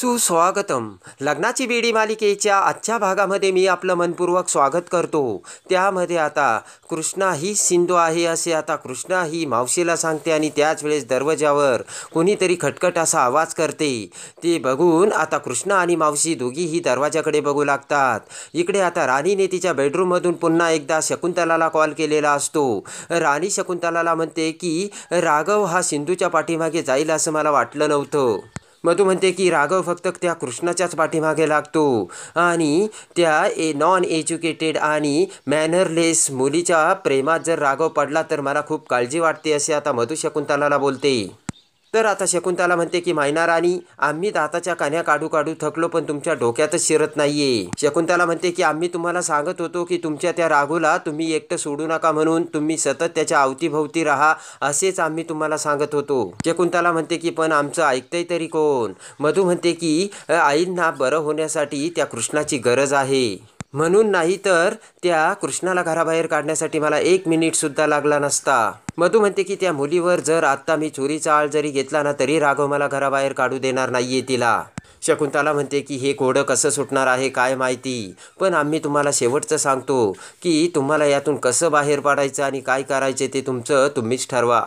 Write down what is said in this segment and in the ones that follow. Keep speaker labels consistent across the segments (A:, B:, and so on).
A: सुस्वागतम. लग्नाची बेडी मालिकेच्या आजच्या भागामध्ये मी आपलं मनपूर्वक स्वागत करतो. त्यामध्ये आता कृष्णा ही सिंधू आहे असे आता कृष्णा ही मावशीला सांगते आणि त्याच वेळेस दरवाजावर कोणीतरी खटखट असा आवाज करते. ते बघून आता कृष्णा आणि मावशी दोघीही दरवाजाकडे बघू लागतात. इकडे आता राणीने तिच्या बेडरूममधून पुन्हा एकदा शकुंतलाला कॉल केलेला असतो. राणी शकुंतलाला म्हणते की राघव हा सिंधूच्या पाठीमागे जाईल असं मला वाटलं नव्हतं. मधू म्हणते की राघव फक्त त्या कृष्णाच्याच पाठीमागे लागतो आणि त्या नॉन एज्युकेटेड आणि मॅनरलेस मुलीच्या प्रेमात जर राघव पडला तर मला खूप काळजी वाटते असे आता मधू शकुंतलाला बोलते. तर आता शकुंतला म्हणते की मैना राणी, आम्ही दाताच्या कान्या काढू काढू थकलो पण तुमच्या डोक्यातच शिरत नाहीये. शकुंतला म्हणते की आम्ही तुम्हाला सांगत होतो की तुमच्या त्या राघूला तुम्ही एकटं सोडू नका म्हणून, तुम्ही सतत त्याच्या अवतीभोवती राहा असेच आम्ही तुम्हाला सांगत होतो. शकुंतला म्हणते की पण आमचं ऐकतंय तरी कोण. मधू म्हणते की आईंना बरं होण्यासाठी त्या कृष्णाची गरज आहे म्हणून, नाही तर त्या कृष्णाला घराबाहेर काढण्यासाठी मला 1 मिनिटसुद्धा लागला नसता. मधू म्हणते की त्या मुलीवर जर आत्ता मी चोरीचा आळ जरी घेतला ना तरी राघव मला घराबाहेर काढू देणार नाहीये तिला. शकुंतला म्हणते की हे कोडं कसं सुटणार आहे काय माहिती, पण आम्ही तुम्हाला शेवटचं सांगतो की तुम्हाला यातून कसं बाहेर पडायचं आणि काय करायचे ते तुम्हीच ठरवा.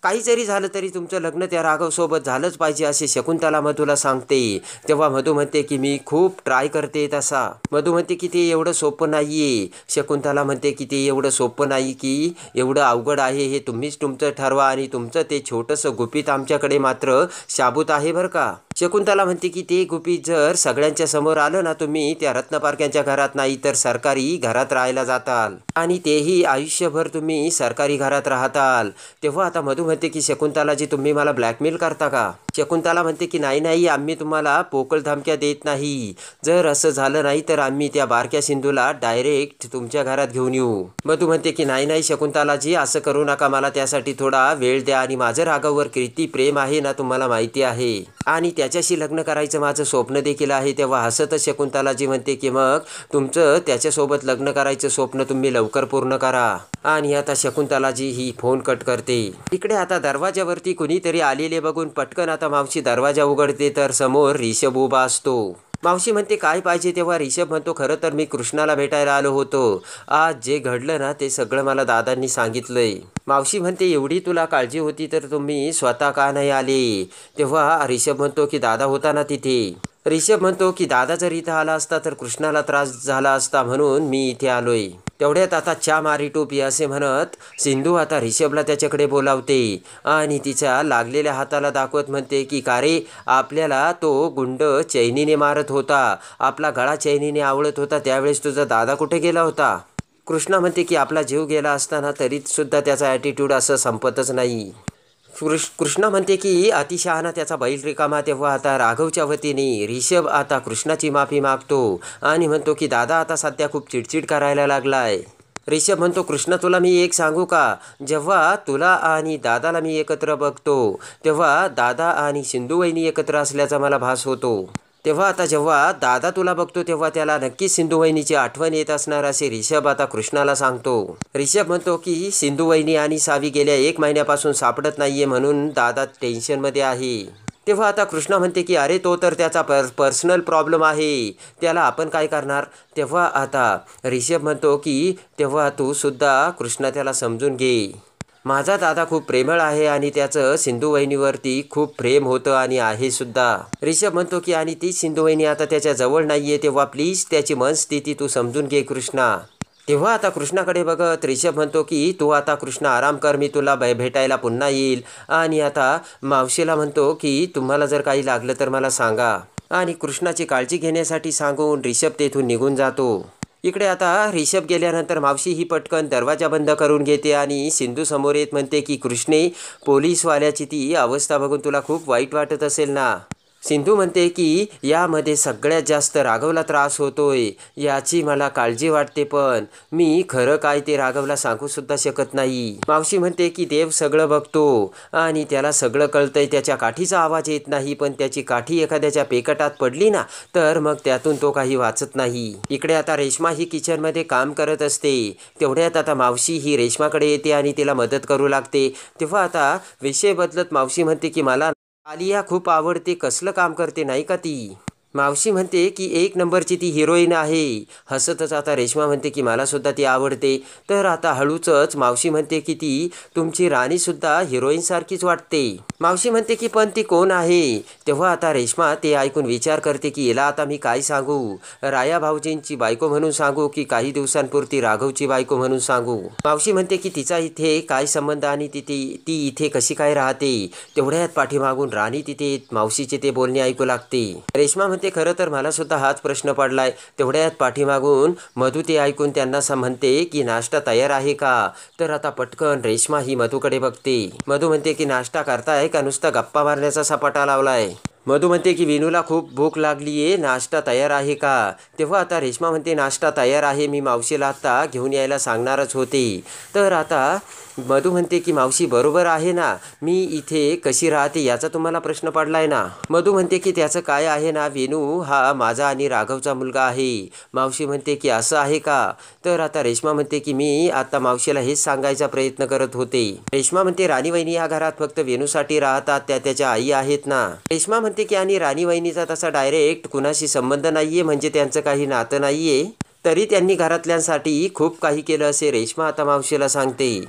A: काही जरी झालं तरी तुमचं लग्न त्या राघवसोबत झालंच पाहिजे असे शकुंतला मधूला सांगते. तेव्हा मधू म्हणते की मी खूप ट्राय करते तसा. मधू म्हणते की ते एवढं सोपं नाहीये. शकुंतला म्हणते की ते एवढं सोपं नाही की एवढं अवघड आहे, हे तुम्हीच तुमचं ठरवा आणि तुमचं ते छोटंसं गुपित आमच्याकडे मात्र शाबूत आहे बरं का. शकुंतला म्हणते की ते गुपित जर सगळ्यांच्या समोर आलं ना, तुम्ही त्या रत्नपारख्यांच्या घरात नाही तर सरकारी घरात राहायला जाताल आणि तेही आयुष्यभर तुम्ही सरकारी घरात राहताल. तेव्हा आता मधू म्हणते की शकुंतलाजी तुम्ही मला ब्लॅकमेल करता का. शकुंतला म्हणते की नाही आम्ही तुम्हाला पोकळ धमक्या देत नाही. जर असं झालं नाही तर आम्ही त्या बारक्या सिंधूला डायरेक्ट तुमच्या घरात घेऊन येऊ. मधू म्हणते की नाही शकुंतलाजी असं करू नका, मला त्यासाठी थोडा वेळ द्या आणि माझं राघववर किती प्रेम आहे ना तुम्हाला माहिती आहे आणि त्याच्याशी लग्न करायचं माझं स्वप्न देखील आहे. तेव्हा हसतच शकुंतलाजी म्हणते की मग तुमचं त्याच्यासोबत लग्न करायचं स्वप्न तुम्ही लवकर पूर्ण करा. आणि आता शकुंतलाजी ही फोन कट करते. इकडे आता दरवाजावरती कुणीतरी आलेले बघून पटकन आता मावशी दरवाजा उघडते तर समोर रिषभ उभा असतो. मावशी म्हणते काय पाहिजे. तेव्हा रिषभ म्हणतो खरं तर मी कृष्णाला भेटायला आलो होतो. आज जे घडलं ना ते सगळं मला दादांनी सांगितलंय. मावशी म्हणते एवढी तुला काळजी होती तर तुम्ही स्वतः का नाही आले. तेव्हा रिषभ म्हणतो की दादा होता ना तिथे. रिषभ म्हणतो की दादा जर इथं आला असता तर कृष्णाला त्रास झाला असता म्हणून मी इथे आलोय. तेवढ्यात आता चा मारी टोपी असे म्हणत सिंधू आता रिषभला त्याच्याकडे बोलावते आणि तिच्या लागलेल्या हाताला दाखवत म्हणते की का रे, आपल्याला तो गुंड चैनीने मारत होता, आपला गळा चैनीने आवळत होता, त्यावेळेस तुझा दादा कुठे गेला होता. कृष्णा म्हणते की आपला जीव गेला असताना तरी सुद्धा त्याचा ॲटिट्यूड असं संपतच नाही. कृष्णा म्हणते की अतिशहाणा त्याचा बैल रिकामा. तेव्हा आता राघवच्या वतीने रिषभ आता कृष्णाची माफी मागतो आणि म्हणतो की दादा आता सध्या खूप चिडचिड करायला लागलाय. रिषभ म्हणतो कृष्णा तुला मी एक सांगू का, जेव्हा तुला आणि दादाला मी एकत्र बघतो तेव्हा दादा आणि सिंधू वहिनी एकत्र असल्याचा मला भास होतो. तेव्हा आता जेव्हा दादा तुला बघतो तेव्हा त्याला नक्कीच सिंधू वहिनीची आठवण येत असणार असे रिषभ आता कृष्णाला सांगतो. रिषभ म्हणतो की सिंधू वहिनी आणि सावी गेल्या 1 महिन्यापासून सापडत नाहीये म्हणून दादा टेन्शनमध्ये आहे. तेव्हा आता कृष्णा म्हणते की अरे तो तर त्याचा पर्सनल प्रॉब्लेम आहे, त्याला आपण काय करणार. तेव्हा आता रिषभ म्हणतो की तेव्हा तू सुद्धा कृष्णा त्याला समजून घे. माझा दादा खूप प्रेमळ आहे आणि त्याचं सिंधू वहिनीवरती खूप प्रेम होतं आणि आहे सुद्धा. रिषभ म्हणतो की आणि ती सिंधू वहिनी आता त्याच्या जवळ नाहीये, तेव्हा प्लीज त्याची मनस्थिती तू समजून घे कृष्णा. तेव्हा आता कृष्णाकडे बघत रिषभ म्हणतो की तू आता कृष्णा आराम कर, मी तुला भेटायला पुन्हा येईल. आणि आता मावशीला म्हणतो की तुम्हाला जर काही लागलं तर मला सांगा आणि कृष्णाची काळजी घेण्यासाठी सांगून रिषभ तेथून निघून जातो. इकडे आता रिषभ गेल्यानंतर मावशी ही पटकन दरवाजा बंद करून घेते आणि सिंधू समोर येत म्हणते की कृष्णे, पोलीसवाल्याची ती अवस्था बघून तुला खूप वाईट वाटत असेल ना. सिंधू म्हणते की यामध्ये सगळ्यात जास्त राघवला त्रास होतोय याची मला काळजी वाटते, पण मी खरं काय ते राघवला सांगू सुद्धा शकत नाही. मावशी म्हणते की देव सगळं बघतो आणि त्याला सगळं कळतंय. त्याच्या काठीचा आवाज येत नाही पण त्याची काठी एखाद्याच्या पेकटात पडली ना तर मग त्यातून तो काही वाचत नाही. इकडे आता रेश्मा ही किचनमध्ये काम करत असते. तेवढ्यात आता मावशी ही रेश्माकडे येते आणि तिला मदत करू लागते. तेव्हा आता विषय बदलत मावशी म्हणते की मला आलिया खूप आवडते, कसलं काम करते नाही का ती? मावशी म्हणते की एक नंबरची ती हिरोईन आहे. हसतच आता रेश्मा म्हणते की मला सुद्धा ती आवडते. तर आता हळूच मावशी म्हणते की ती तुमची राणीसुद्धा हिरोईनसारखीच वाटते. मावशी म्हणते की पण ती कोण आहे? तेव्हा आता रेश्मा ते ऐकून विचार करते की हिला आता मी काय सांगू? राया भाऊजींची बायको म्हणून सांगू की काही दिवसांपुरती राघवची बायको म्हणून सांगू? मावशी म्हणते की तिचा इथे काय संबंध आणि ती इथे कशी काय राहते? तेवढ्यात पाठीमागून राणी तिथे मावशीचे ते बोलणे ऐकू लागते. रेश्मा म्हणते खरं तर मला सुद्धा हाच प्रश्न पडलाय. तेवढ्यात पाठीमागून मधू ते ऐकून त्यांना म्हणते की नाश्ता तयार आहे का? तर आता पटकन रेश्मा ही मधूकडे बघते. मधू म्हणते की नाश्ता करताय का नुसता गप्पा मारण्याचा सपाटा लावलाय? मधू म्हणते की विनूला खूप भूक लागलीये, नाश्ता तयार आहे का? तेव्हा आता रेश्मा म्हणते नाश्ता तयार आहे, मी मावशीला आता घेऊन यायला सांगणारच होते. तर आता मधू म्हणते की मावशी बरोबर आहे ना, मी इथे कशी राहते याचा तुम्हाला प्रश्न पडलाय ना? मधू म्हणते की त्याचं काय आहे ना, विनू हा माझा आणि राघवचा मुलगा आहे. मावशी म्हणते की असं आहे का? तर आता रेश्मा म्हणते की मी आता मावशीला हेच सांगायचा प्रयत्न करत होते. रेश्मा म्हणते राणी वहिनी या घरात फक्त वेणूसाठी राहतात, त्या त्याच्या आई आहेत ना? रेश्मा म्हणते की आणि राणी वहिनीचा तसा डायरेक्ट कुणाशी संबंध नाहीये, म्हणजे त्यांचं काही नातं नाहीये, तरी त्यांनी घरातल्यांसाठी खूप काही केलं असे रेश्मा आता मावशीला सांगते.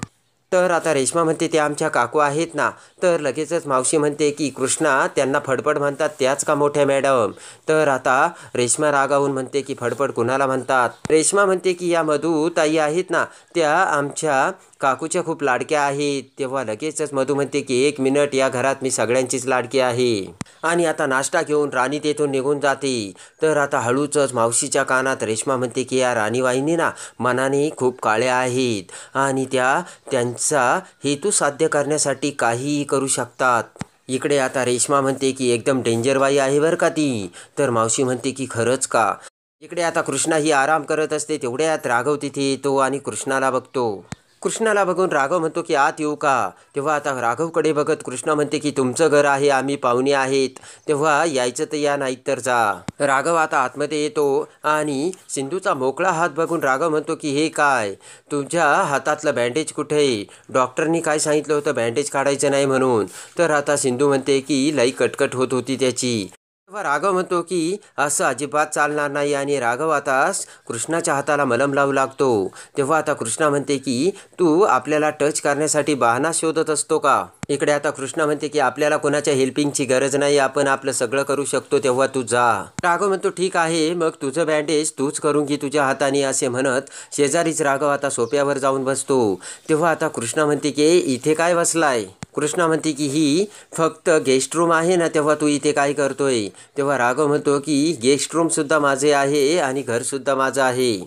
A: तर आता रेश्मा म्हणते ते आमच्या काकू आहेत ना? तर लगेचच मावशी म्हणते की कृष्णा त्यांना फडफड म्हणतात त्याच का मोठ्या मॅडम? तर आता रेश्मा रागावून म्हणते की फडफड कुणाला म्हणतात? रेश्मा म्हणते की या मधू ताई आहेत ना, त्या आमच्या काकूच्या खूप लाडक्या आहेत. तेव्हा लगेचच मधू म्हणते की 1 मिनिट, या घरात मी सगळ्यांचीच लाडकी आहे. आणि आता नाश्ता घेऊन राणी तेथून निघून जाते. तर आता हळूच मावशीच्या कानात रेश्मा म्हणते की या राणी वाहिनी ना मनाने खूप काळ्या आहेत आणि त्यांचा हेतू साध्य करण्यासाठी काहीही करू शकतात. इकडे आता रेश्मा म्हणते की एकदम डेंजर बाई आहे बरं का ती. तर मावशी म्हणते की खरंच का? इकडे आता कृष्णा ही आराम करत असते. तेवढ्यात राघव तिथे येतो आणि कृष्णाला बघतो. कृष्णाला बघून राघव म्हणतो की आत येऊ का? तेव्हा आता राघवकडे बघत कृष्णा म्हणते की तुमचं घर आहे, आम्ही पाहुणे आहेत, तेव्हा यायचं तर या, नाहीत तर जा. राघव आता आतमध्ये येतो आणि सिंधूचा मोकळा हात बघून राघव म्हणतो की हे काय? तुझ्या हातातलं बँडेज कुठे? डॉक्टरनी काय सांगितलं होतं बँडेज काढायचं नाही म्हणून? तर आता सिंधू म्हणते की लई कटकट होत होती त्याची. तेव्हा राघव म्हणतो की असं अजिबात चालणार नाही आणि राघव आता कृष्णाच्या हाताला मलम लावू लागतो. तेव्हा आता कृष्णा म्हणते की तू आपल्याला टच करण्यासाठी बहाणा शोधत असतो का? इकडे आता कृष्णा म्हणते की आपल्याला कोणाच्या हेल्पिंगची गरज नाही, आपण आपलं सगळं करू शकतो, तेव्हा तू जा. राघव म्हणतो ठीक आहे, मग तुझं बँडेज तूच करून घे तुझ्या हाताने, असे म्हणत शेजारीच राघव आता सोप्यावर जाऊन बसतो. तेव्हा आता कृष्णा म्हणते की इथे काय बसलाय? कृष्णा म्हणते की ही फक्त गेस्ट रूम आहे ना, तेव्हा तू इथे काय करतोय? तेव्हा राघव म्हणतो की गेस्ट रूमसुद्धा माझे आहे आणि घरसुद्धा माझं आहे.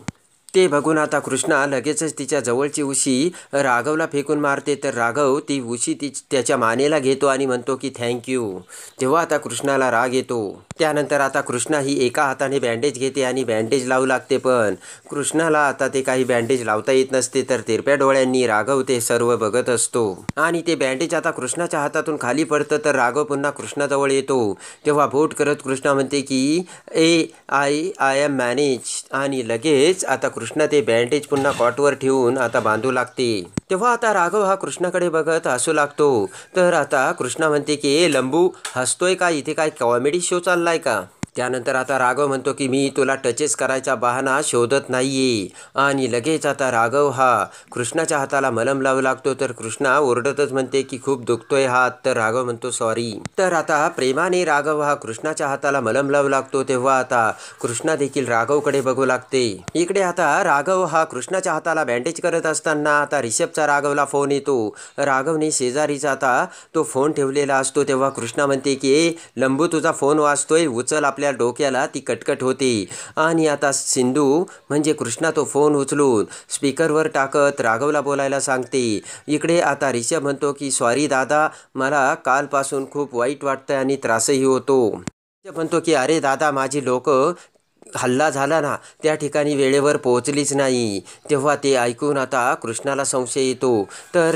A: ते बघून आता कृष्णा लगेचच तिच्या जवळची उशी राघवला फेकून मारते. तर राघव ती उशी त्याच्या मानेला घेतो आणि म्हणतो की थँक्यू. तेव्हा आता कृष्णाला राग येतो. त्यानंतर आता कृष्णा ही एका हाताने बँडेज घेते आणि बँडेज लावू लागते. पण कृष्णाला आता ते काही बँडेज लावता येत नसते. तर तिरप्या डोळ्यांनी राघव ते सर्व बघत असतो आणि ते बँडेज आता कृष्णाच्या हातातून खाली पडतं. तर राघव पुन्हा कृष्णाजवळ येतो. तेव्हा बोट करत कृष्णा म्हणते की आय एम मॅनेज, आणि लगेच आता कृष्णा ते बँडेज पुन्हा कॉटवर ठेवून आता बांधू लागते. तेव्हा आता राघव हा कृष्णाकडे बघत हसू लागतो. तर आता कृष्णा म्हणते की लंबू हसतोय का? इथे काय कॉमेडी शो चाललाय का? त्यानंतर आता राघव म्हणतो की मी तुला टचेस करायचा बहाणा शोधत नाहीये. आणि लगेच आता राघव हा कृष्णाच्या हाताला मलम लावू लागतो. तर कृष्णा ओरडतच म्हणते की खूप दुखतोय हात. तर राघव म्हणतो सॉरी. तर आता प्रेमाने राघव हा कृष्णाच्या हाताला मलम लावू लागतो. तेव्हा आता कृष्णा देखील राघवकडे बघू लागते. इकडे आता राघव हा कृष्णाच्या हाताला बँडेज करत असताना आता रिषभचा राघवला फोन येतो. राघवने शेजारीचा आता तो फोन ठेवलेला असतो. तेव्हा कृष्णा म्हणते की लंबू तुझा फोन वाजतोय, उचल, आपल्या डोक्याला ती कटकट होते. आणि आता सिंधू म्हणजे कृष्णा तो फोन उचलून स्पीकरवर टाकत राघवला बोलायला सांगते. इकडे आता रिषभ म्हणतो की सॉरी दादा, मला कालपासून खूप वाईट वाटतंय आणि त्रासही होतो. रिषभ म्हणतो की अरे दादा, माझी लोक हल्ला झाला ना त्या ठिकाणी वेळेवर पोहोचलीच नाही. तेव्हा ते ऐकून आता कृष्णाला संशय येतो. तर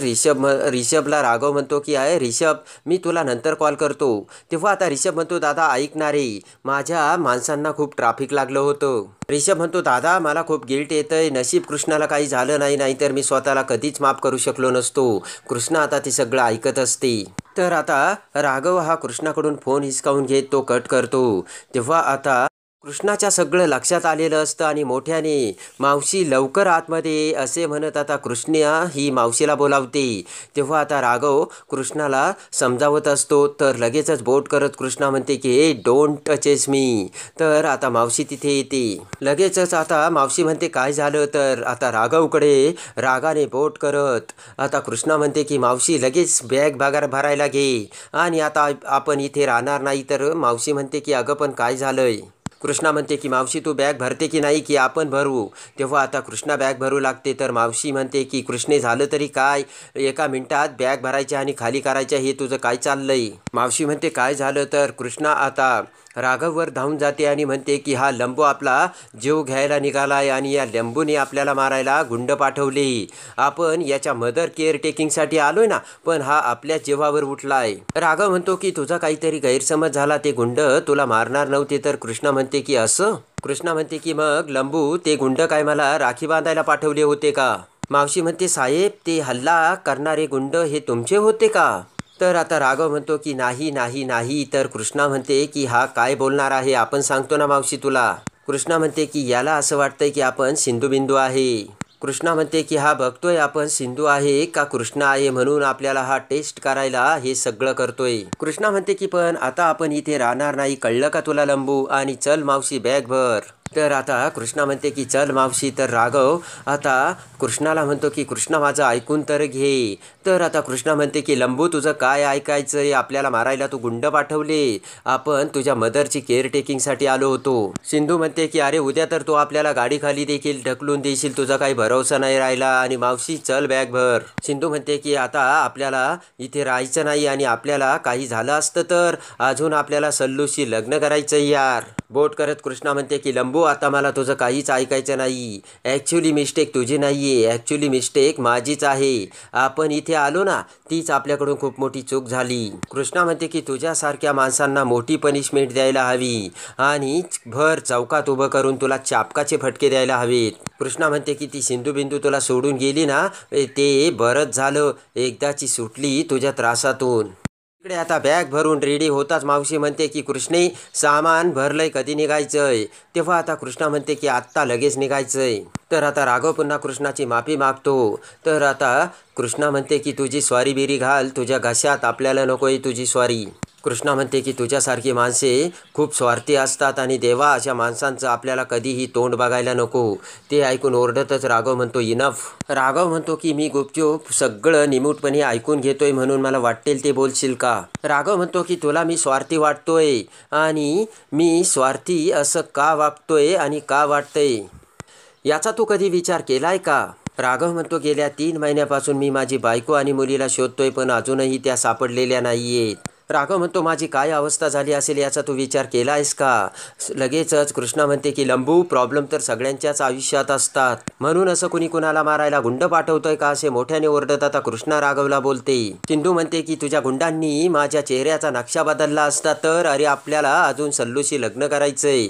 A: रिषभला राघव म्हणतो की आहे रिषभ, मी तुला नंतर कॉल करतो. तेव्हा आता रिषभ म्हणतो दादा ऐकणारे, माझ्या माणसांना खूप ट्रॅफिक लागलं होतं. रिषभ म्हणतो दादा मला खूप गिल्ट येतंय, नशीब कृष्णाला काही झालं नाही, नाहीतर मी स्वतःला कधीच माफ करू शकलो नसतो. कृष्णा आता ते सगळं ऐकत असते. तर आता राघव हा कृष्णाकडून फोन हिसकावून घेत तो कट करतो. तेव्हा आता कृष्णाच्या सगळं लक्षात आलेलं असतं आणि मोठ्याने मावशी लवकर आतमध्ये ये असे म्हणत आता कृष्णा ही मावशीला बोलावते. तेव्हा आता राघव कृष्णाला समजावत असतो. तर लगेचच बोट करत कृष्णा म्हणते की ए डोंट टचेस मी. तर आता मावशी तिथे येते. लगेचच आता मावशी म्हणते काय झालं. तर आता राघवकडे रागाने बोट करत आता कृष्णा म्हणते की मावशी लगेच बॅग भरायला घे आणि आता आपण इथे राहणार नाही. तर मावशी म्हणते की अगं पण काय झालंय. कृष्णा म्हणते की मावशी तू बॅग भरते की नाही की आपण भरू. तेव्हा आता कृष्णा बॅग भरू लागते. तर मावशी म्हणते की कृष्णे झालं तरी काय, एका मिनिटात बॅग भरायच्या आणि खाली करायच्या, हे तुझं काय चाललंय. मावशी म्हणते काय झालं. तर कृष्णा आता राघववर धावून जाते आणि म्हणते की हा लंबू आपला जीव घ्यायला निघालाय आणि या लंबूने आपल्याला मारायला गुंड पाठवले. आपण याच्या मदर केअर टेकिंगसाठी आलोय ना, पण हा आपल्या जीवावर उठलाय. राघव म्हणतो की तुझा काहीतरी गैरसमज झाला, ते गुंड तुला मारणार नव्हते. तर कृष्णा म्हणते की असं. कृष्णा म्हणते की मग लंबू ते गुंड काय मला राखी बांधायला पाठवले होते का. मावशी म्हणते साहेब ते हल्ला करणारे गुंड हे तुमचे होते का. तर आता राघव म्हणतो की नाही नाही नाही. तर कृष्णा म्हणते की हा काय बोलणार आहे, आपण सांगतो ना मावशी तुला. कृष्णा म्हणते की याला असं वाटतंय की आपण सिंधुबिंदू आहे. कृष्णा म्हणते की हा बघतोय आपण सिंधू आहे का कृष्णा आहे, म्हणून आपल्याला हा टेस्ट करायला हे सगळं करतोय. कृष्णा म्हणते की पण आता आपण इथे राहणार नाही, कळलं का तुला लंबू, आणि चल मावशी बॅग भर. तर आता कृष्णा म्हणते की चल मावशी. तर राघव आता कृष्णाला म्हणतो की कृष्णा माझं ऐकून तर घे. तर आता कृष्णा म्हणते की लंबू तुझं काय ऐकायचंय, आपल्याला मारायला तू गुंड पाठवले, आपण तुझ्या मदरची केअर टेकिंगसाठी आलो होतो. सिंधू म्हणते की अरे उद्या तर तो आपल्याला गाडी खाली देखील ढकलून देशील, तुझा काही भरोसा नाही राहिला, आणि मावशी चल बॅग भर. सिंधू म्हणते की आता आपल्याला इथे राहायचं नाही आणि आपल्याला काही झालं असतं तर अजून आपल्याला सल्लूशी लग्न करायचं यार. बोट करत कृष्णा म्हणते की लंबू आता मला तुझं काहीच ऐकायचं नाही. ॲक्च्युली मिस्टेक तुझी नाही आहे, ॲक्च्युली मिस्टेक माझीच आहे. आपण इथे आलो ना, तीच आपल्याकडून खूप मोठी चूक झाली. कृष्णा म्हणते की तुझ्यासारख्या माणसांना मोठी पनिशमेंट द्यायला हवी आणि भर चौकात उभं करून तुला चापकाचे फटके द्यायला हवेत. कृष्णा म्हणते की ती सिंधुबिंदू तुला सोडून गेली ना, ते बरंच झालं, एकदाची सुटली तुझ्या त्रासातून. इकडे आता बॅग भरून रेडी होताच मावशी म्हणते की कृष्णे सामान भरलंय, कधी निघायचंय. तेव्हा आता कृष्णा म्हणते की आत्ता लगेच निघायचंय. तर आता राघव पुन्हा कृष्णाची माफी मागतो. तर आता कृष्णा म्हणते की तुझी स्वारी बिरी घाल तुझ्या घशात, आपल्याला नकोय तुझी स्वारी. कृष्णा म्हणते की तुझ्यासारखी माणसे खूप स्वार्थी असतात आणि देवा अशा माणसांचं आपल्याला कधीही तोंड बघायला नको. ते ऐकून ओरडतच राघव म्हणतो इनफ. राघव म्हणतो की मी गुपचूप सगळं निमूटपणे ऐकून घेतोय, म्हणून मला वाटेल ते बोलशील का. राघव म्हणतो की तुला मी स्वार्थी वाटतोय आणि मी स्वार्थी असं का वागतोय आणि का वाटतंय याचा तू कधी विचार केलाय का. राघव म्हणतो गेल्या 3 महिन्यापासून मी माझी बायको आणि मुलीला शोधतोय, पण अजूनही त्या सापडलेल्या नाहीयेत. राघव म्हणतो माझी काय अवस्था झाली असेल याचा तू विचार केला आहेस का. लगेचच कृष्णा म्हणते की लंबू प्रॉब्लेम तर सगळ्यांच्याच आयुष्यात असतात, म्हणून असं कुणी कुणाला मारायला गुंड पाठवतोय का, असे मोठ्याने ओरडत आता कृष्णा राघवला बोलते. सिंधू म्हणते की तुझ्या गुंडांनी माझ्या चेहऱ्याचा नक्षा बदलला असता तर, अरे आपल्याला अजून सल्लूशी लग्न करायचंय.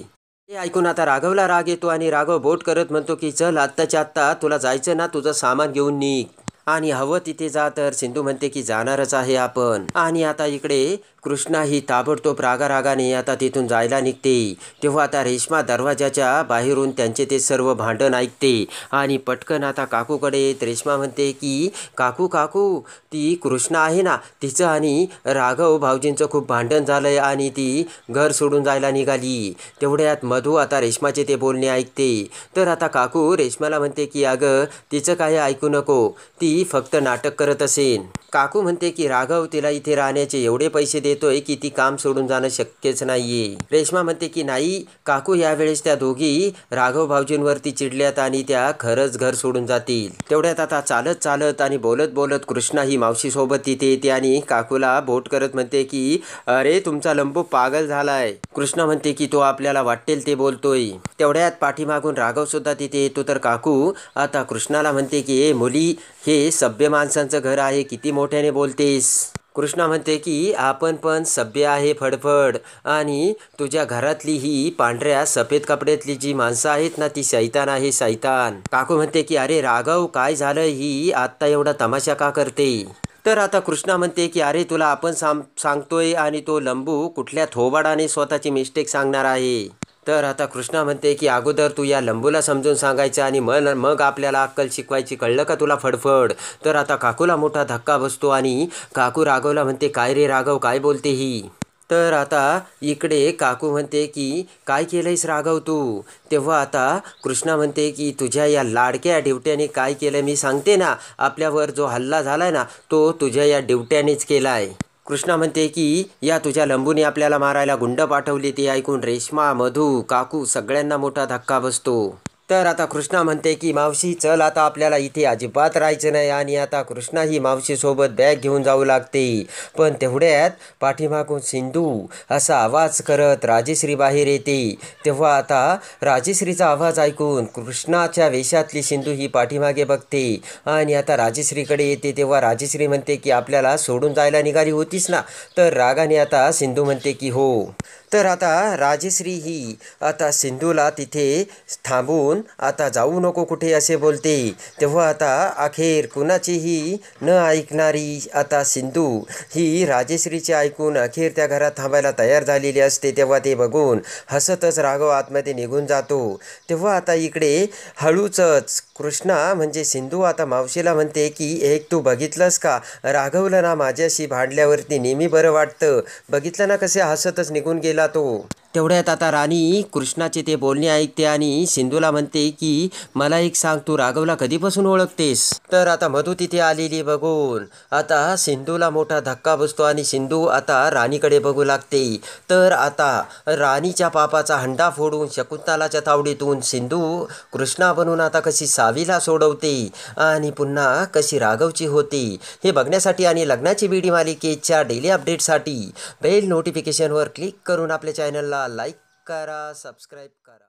A: ते ऐकून आता राघवला राग येतो आणि राघव बोट करत म्हणतो की चल आत्ताच्या आत्ता तुला जायचं ना, तुझं सामान घेऊन निघ आणि हवं तिथे जा. तर सिंधू म्हणते की जाणारच आहे आपण. आणि आता इकडे कृष्णा ही ताबडतोब रागारागाने आता तिथून जायला निघते. तेव्हा आता रेश्मा दरवाजाच्या बाहेरून त्यांचे ते सर्व भांडण ऐकते आणि पटकन आता काकूकडे येत रेश्मा म्हणते की काकू काकू ती कृष्णा आहे ना, तिचं आणि राघव भाऊजींचं खूप भांडण झालंय आणि ती घर सोडून जायला निघाली. तेवढ्यात मधू आता रेश्माचे ते बोलणे ऐकते. तर आता काकू रेश्माला म्हणते की अगं तिचं काही ऐकू नको, ती फक्त नाटक करत असेल. काकू म्हणते की राघव तिला इथे राहण्याचे एवढे पैसे देतोय की ती काम सोडून जाणं शक्यच नाहीये. रेश्मा म्हणते की नाही काकू, यावेळेस त्या दोघी राघव भाऊजींवरती चिडल्यात आणि त्या खरंच घर सोडून जातील. तेवढ्यात आता चालत चालत आणि बोलत बोलत कृष्णा ही मावशी सोबत तिथे येते आणि काकूला बोट करत म्हणते की अरे तुमचा लंबू पागल झालाय. कृष्णा म्हणते की तो आपल्याला वाटेल ते बोलतोय. तेवढ्यात पाठीमागून राघव सुद्धा तिथे येतो. तर काकू आता कृष्णाला म्हणते की ए मुली, हे सभ्य माणसांचं घर आहे, किती मोठ्याने बोलतेस. कृष्णा म्हणते की आपण पण सभ्य आहे फडफड, आणि तुझ्या घरातली ही पांढऱ्या सफेद कपड्यातली जी माणसं आहेत ना, ती शैतान आहे शैतान. काकू म्हणते की अरे राघव काय झालं, ही आत्ता एवढा तमाशा का करते. तर आता कृष्णा म्हणते की अरे तुला आपण सांगतोय आणि तो लंबू कुठल्या थोबाडाने स्वतःची मिस्टेक सांगणार आहे. तर आता कृष्णा म्हणते की अगोदर तू या लंबूला समजून सांगायचं आणि मग आपल्याला अक्कल शिकवायची, कळलं का तुला फडफड. तर आता काकूला मोठा धक्का बसतो आणि काकू राघवला म्हणते काय रे राघव काय बोलते ही. तर आता इकडे काकू म्हणते की काय केलंयस राघव तू. तेव्हा आता कृष्णा म्हणते की तुझ्या या लाडक्या डिवट्याने काय केलं मी सांगते ना. आपल्यावर जो हल्ला झालाय ना तो तुझ्या या डिवट्यानेच केलाय. कृष्णा म्हणते की या तुझ्या लंबूने आपल्याला मारायला गुंड पाठवली. ते ऐकून रेश्मा, मधू, काकू सगळ्यांना मोठा धक्का बसतो. तर आता कृष्णा म्हणते की मावशी चल आता आपल्याला इथे अजिबात राहायचं नाही. आणि आता कृष्णा ही मावशीसोबत बॅग घेऊन जाऊ लागते. पण तेवढ्यात पाठीमागून सिंधू असा आवाज करत राजेश्री बाहेर येते. तेव्हा आता राजेश्रीचा आवाज ऐकून कृष्णाच्या वेशातली सिंधू ही पाठीमागे बघते आणि आता राजेश्रीकडे येते. तेव्हा राजेश्री म्हणते की आपल्याला सोडून जायला निघाली होतीस ना. तर रागाने आता सिंधू म्हणते की हो. तर आता राजेश्री ही आता सिंधूला तिथे थांबून आता जाऊ नको कुठे असे बोलते. तेव्हा आता अखेर कुणाचीही न ऐकणारी आता सिंधू ही राजेश्रीचे ऐकून अखेर त्या घरात थांबायला तयार झालेली असते. तेव्हा ते बघून हसतच राघव आतमध्ये निघून जातो. तेव्हा आता इकडे हळूचच कृष्णा म्हणजे सिंधू आता मावशीला म्हणते की एक तू बघितलंस का राघवला ना माझ्याशी भांडल्यावरती नेहमी बरं वाटतं. बघितलं ना कसे हसतच निघून गेला तो. तेवढ्यात आता राणी कृष्णाचे ते बोलणे ऐकते आणि सिंधूला म्हणते की मला एक सांग तू राघवला कधीपासून ओळखतेस. तर आता मधू तिथे आलेली बघून आता सिंधूला मोठा धक्का बसतो आणि सिंधू आता राणीकडे बघू लागते. तर आता राणीच्या पापाचा हंडा फोडून शकुंतलाच्या तावडीतून सिंधू कृष्णा बनून आता कशी सावीला सोडवते आणि पुन्हा कशी राघवची होते हे बघण्यासाठी आणि लग्नाची बीडी मालिकेच्या डेली अपडेटसाठी बेल नोटिफिकेशनवर क्लिक करून आपल्या चॅनलला लाईक करा, सबस्क्राईब करा.